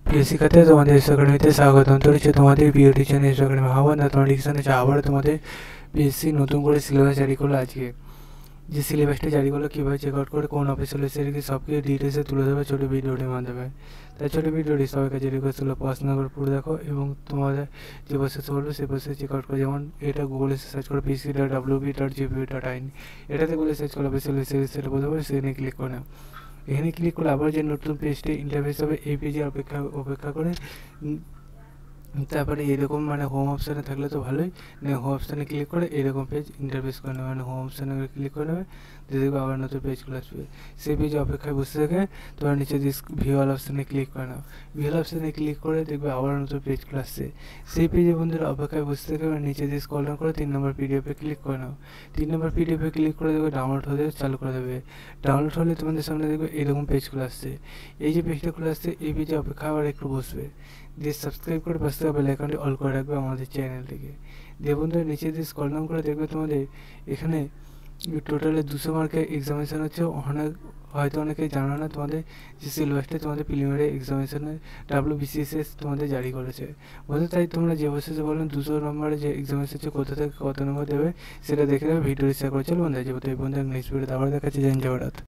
প্রিয় শিক্ষার্থীরা, তোমাদের এস একাডেমিতে স্বাগতম। চলেছে তোমাদের প্রিয় টিচার এস একাডেমি। আবার না তোমার ডিকশনে আবার তোমাদের পিএসসি নতুন করে সিলেবাস জারি করলো আজকে। যে সিলেবাসটা জারি করলো, কীভাবে চেক আউট করে কোন অফিস হলে সেটাকে সব কিছু ডিটেলসে তুলে দেবে ছোটো ভিডিওটির মাধ্যমে। তাই ছোটো ভিডিওটি সবার কাছে রিকোয়েস্ট হলো পড়াশোনা করে পুরো দেখো এবং তোমাদের যে প্রসেস বলবে সেই প্রসেস চেক আউট করে। যেমন এটা গুগলে সার্চ করো pc.wp.gp.in, এটাতে গুগলে সার্চ করো অফিসিয়াল সেটা বলতে পারে, সেখানে ক্লিক করে নাও। এখানে ক্লিক করলে আবার যে নতুন পেজটি ইন্টারফেস হবে, এই পেজে অপেক্ষা করে তারপরে এরকম হোম অপশানে থাকলে তো ভালোই, হোম অপশানে ক্লিক করে এরকম পেজ ইন্টারফেস করে নেবে। হোম অপশানে ক্লিক করে নেবে, দেখবে আবার নতুন পেজগুলো আসবে। সেই পেজে অপেক্ষায় বসে থেকে তোমার নিচে ভিওয়াল অপশানে ক্লিক করে নাও। ভিওয়াল অপশানে ক্লিক করে দেখবে আবার নতুন পেজগুলো আসছে। সেই পেজে বন্ধুরা অপেক্ষায় বসে থেকে নিচে দিয়ে স্ক্রল ডাউন করে 3 নম্বর পিডিএফে ক্লিক করে নাও। 3 নম্বর পিডিএফে ক্লিক করে দেখবে ডাউনলোড হতে চালু করে দেবে। ডাউনলোড হলে তোমাদের সামনে দেখবে এরকম পেজগুলো আসছে। এই যে পেজটা খুলে আসছে, এই পেজে অপেক্ষা আবার একটু বসবে, দিয়ে সাবস্ক্রাইব করে পাশে বেল আইকনটি অল করে রাখবে আমাদের চ্যানেলটিকে। দিয়ে বন্ধুরা নিচে দিয়ে স্ক্রল ডাউন করে দেখবে তোমাদের এখানে টোটালে 200 মার্কের এক্সামিনেশান হচ্ছে। হয়তো অনেকে জানো না তোমাদের যে সিলেবাসটা তোমাদের প্রিলিমিনারি এক্সামিনেশানে WBCS তোমাদের জারি করেছে বলতে। তাই তোমরা যে বসে বললেন 200 নম্বরে যে এক্সামিনেশন হচ্ছে কোথা থেকে কত নম্বর দেবে সেটা দেখে নেবে। ভিডিও শেয়ার করে চলো বন্ধু, যে বন্ধু নেক্সট ভিডিওতে আবার দেখাচ্ছি। জয় জগন্নাথ।